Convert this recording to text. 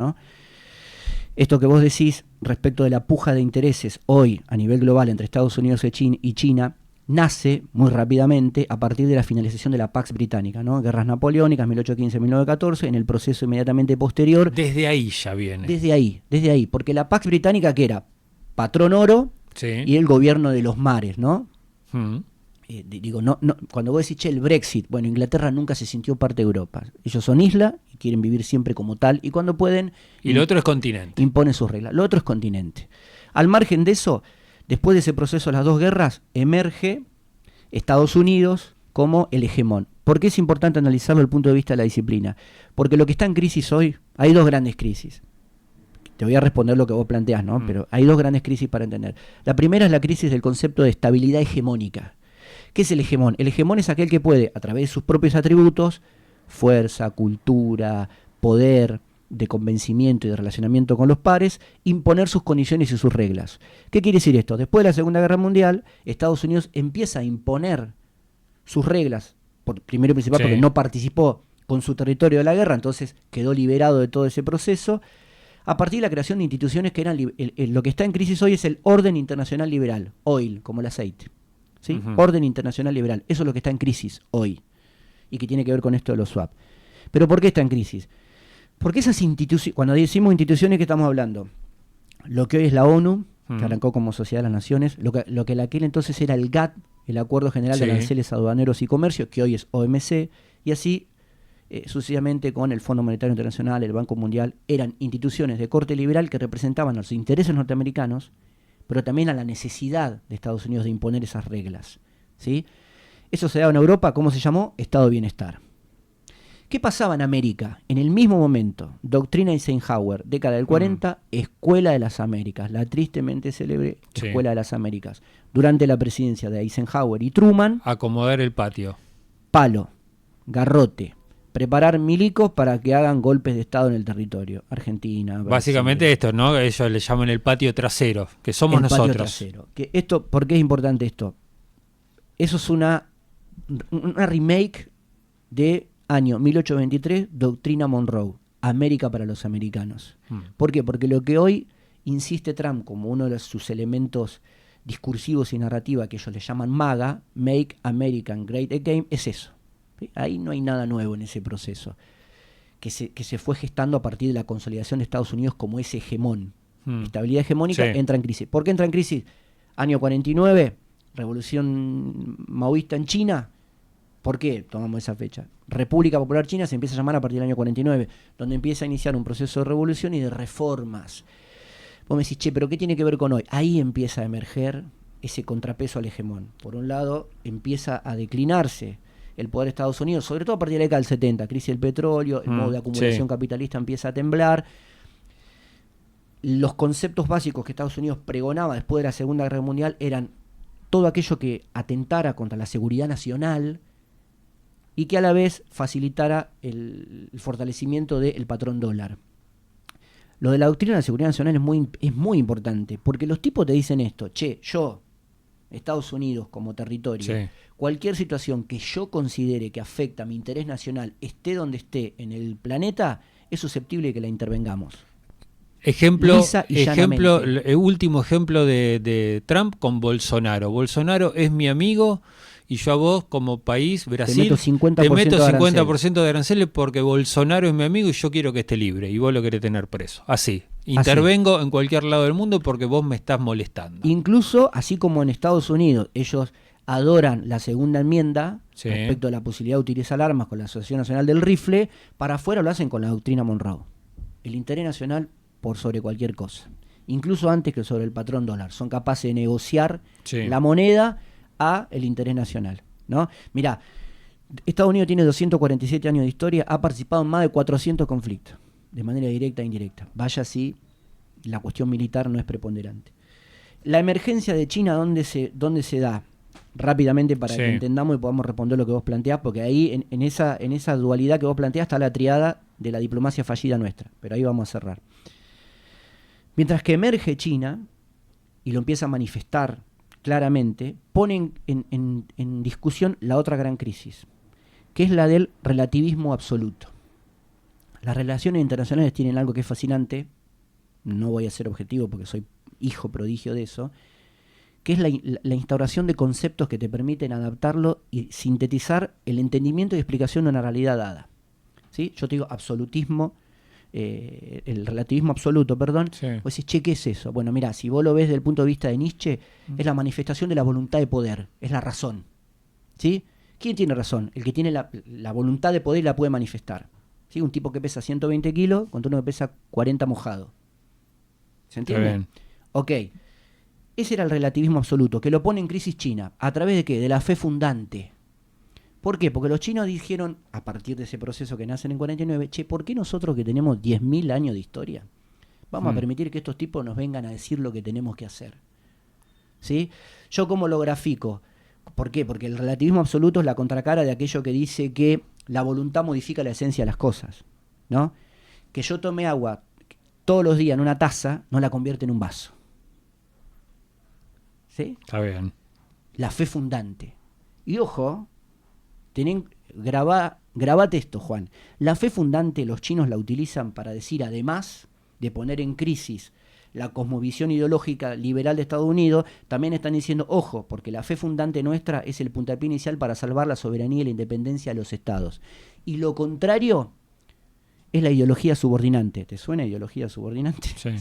¿no? Esto que vos decís respecto de la puja de intereses hoy a nivel global entre Estados Unidos y China nace muy rápidamente a partir de la finalización de la Pax Británica, ¿no? Guerras napoleónicas, 1815-1914, en el proceso inmediatamente posterior. Desde ahí ya viene. Desde ahí, porque la Pax Británica, que era patrón oro, sí, y el gobierno de los mares, ¿no? Mm. Cuando vos decís, che, el Brexit, bueno, Inglaterra nunca se sintió parte de Europa. Ellos son isla y quieren vivir siempre como tal, y cuando pueden... Y lo otro es continente. Imponen sus reglas. Lo otro es continente. Al margen de eso, después de ese proceso de las dos guerras, emerge Estados Unidos como el hegemón. ¿Por qué es importante analizarlo desde el punto de vista de la disciplina? Porque lo que está en crisis hoy, hay dos grandes crisis. Te voy a responder lo que vos planteás, ¿no? Pero hay dos grandes crisis para entender. La primera es la crisis del concepto de estabilidad hegemónica. ¿Qué es el hegemón? El hegemón es aquel que puede, a través de sus propios atributos, fuerza, cultura, poder, de convencimiento y de relacionamiento con los pares, imponer sus condiciones y sus reglas. ¿Qué quiere decir esto? Después de la Segunda Guerra Mundial, Estados Unidos empieza a imponer sus reglas, primero y principal Sí. porque no participó con su territorio de la guerra, entonces quedó liberado de todo ese proceso, a partir de la creación de instituciones que eran... lo que está en crisis hoy es el orden internacional liberal, oil, como el aceite. ¿Sí? Orden internacional liberal, eso es lo que está en crisis hoy y que tiene que ver con esto de los swap. ¿Pero por qué está en crisis? Porque esas instituciones, cuando decimos instituciones, ¿qué estamos hablando? Lo que hoy es la ONU, que arrancó como Sociedad de las Naciones, lo que en aquel entonces era el GATT, el Acuerdo General de Aranceles Aduaneros y Comercio, que hoy es OMC, y así sucesivamente con el Fondo Monetario Internacional, el Banco Mundial, eran instituciones de corte liberal que representaban los intereses norteamericanos, pero también a la necesidad de Estados Unidos de imponer esas reglas, ¿sí? Eso se daba en Europa, ¿cómo se llamó? Estado de bienestar. ¿Qué pasaba en América? En el mismo momento, doctrina Eisenhower, década del 40, Escuela de las Américas, la tristemente célebre Escuela de las Américas. Durante la presidencia de Eisenhower y Truman, acomodar el patio. Palo, garrote, preparar milicos para que hagan golpes de Estado en el territorio. Argentina, Brasil. Básicamente esto, ¿no? Ellos le llaman el patio trasero, que somos el nosotros. Patio trasero. ¿Por qué es importante esto? Eso es una remake de año 1823, Doctrina Monroe, América para los americanos. ¿Por qué? Porque lo que hoy insiste Trump como uno de sus elementos discursivos y narrativa, que ellos le llaman MAGA, Make America Great Again, es eso. ¿Sí? Ahí no hay nada nuevo en ese proceso, que se fue gestando a partir de la consolidación de Estados Unidos como ese hegemón. Estabilidad hegemónica, entra en crisis. ¿Por qué entra en crisis? Año 49, revolución maoísta en China. ¿Por qué tomamos esa fecha? República Popular China se empieza a llamar a partir del año 49, donde empieza a iniciar un proceso de revolución y de reformas. Vos me decís, che, ¿pero qué tiene que ver con hoy? Ahí empieza a emerger ese contrapeso al hegemón. Por un lado, empieza a declinarse el poder de Estados Unidos, sobre todo a partir de la década del 70, crisis del petróleo, el modo de acumulación capitalista empieza a temblar. Los conceptos básicos que Estados Unidos pregonaba después de la Segunda Guerra Mundial eran todo aquello que atentara contra la seguridad nacional y que a la vez facilitara el fortalecimiento del patrón dólar. Lo de la doctrina de la seguridad nacional es muy importante, porque los tipos te dicen esto, che, yo, Estados Unidos como territorio, cualquier situación que yo considere que afecta a mi interés nacional, esté donde esté en el planeta, es susceptible de que la intervengamos. Último ejemplo de Trump con Bolsonaro. Bolsonaro es mi amigo y yo a vos como país, Brasil, te meto 50% de aranceles porque Bolsonaro es mi amigo y yo quiero que esté libre y vos lo querés tener preso. Así. Intervengo en cualquier lado del mundo porque vos me estás molestando. Incluso, así como en Estados Unidos, ellos adoran la segunda enmienda respecto a la posibilidad de utilizar armas con la Asociación Nacional del Rifle, para afuera lo hacen con la doctrina Monroe. El interés nacional por sobre cualquier cosa. Incluso antes que sobre el patrón dólar. Son capaces de negociar la moneda a el interés nacional, ¿no? Mirá, Estados Unidos tiene 247 años de historia, ha participado en más de 400 conflictos, de manera directa e indirecta. Vaya si la cuestión militar no es preponderante. La emergencia de China, ¿dónde se da? Rápidamente para que entendamos y podamos responder lo que vos planteás, porque ahí en esa dualidad que vos planteás está la triada de la diplomacia fallida nuestra, pero ahí vamos a cerrar. Mientras que emerge China y lo empieza a manifestar claramente, pone en discusión la otra gran crisis, que es la del relativismo absoluto. Las relaciones internacionales tienen algo que es fascinante, no voy a ser objetivo porque soy hijo prodigio de eso, que es la instauración de conceptos que te permiten adaptarlo y sintetizar el entendimiento y explicación de una realidad dada. ¿Sí? Yo te digo absolutismo, el relativismo absoluto, perdón. Sí. Vos decís, che, ¿qué es eso? Bueno, mirá, si vos lo ves desde el punto de vista de Nietzsche, es la manifestación de la voluntad de poder, es la razón. ¿Sí? ¿Quién tiene razón? El que tiene la voluntad de poder y la puede manifestar. ¿Sí? Un tipo que pesa 120 kilos contra uno que pesa 40 mojado. ¿Se entiende? Bien. Ok. Ese era el relativismo absoluto, que lo pone en crisis China. ¿A través de qué? De la fe fundante. ¿Por qué? Porque los chinos dijeron, a partir de ese proceso que nacen en 49, che, ¿por qué nosotros que tenemos 10.000 años de historia vamos a permitir que estos tipos nos vengan a decir lo que tenemos que hacer? ¿Sí? ¿Yo cómo lo grafico? ¿Por qué? Porque el relativismo absoluto es la contracara de aquello que dice que la voluntad modifica la esencia de las cosas, ¿no? Que yo tome agua todos los días en una taza no la convierte en un vaso. ¿Sí? Está bien. La fe fundante. Y ojo, grabate esto, Juan. La fe fundante los chinos la utilizan para decir, además de poner en crisis la cosmovisión ideológica liberal de Estados Unidos, también están diciendo, ojo, porque la fe fundante nuestra es el puntapié inicial para salvar la soberanía y la independencia de los estados. Y lo contrario es la ideología subordinante. ¿Te suena ideología subordinante? Sí.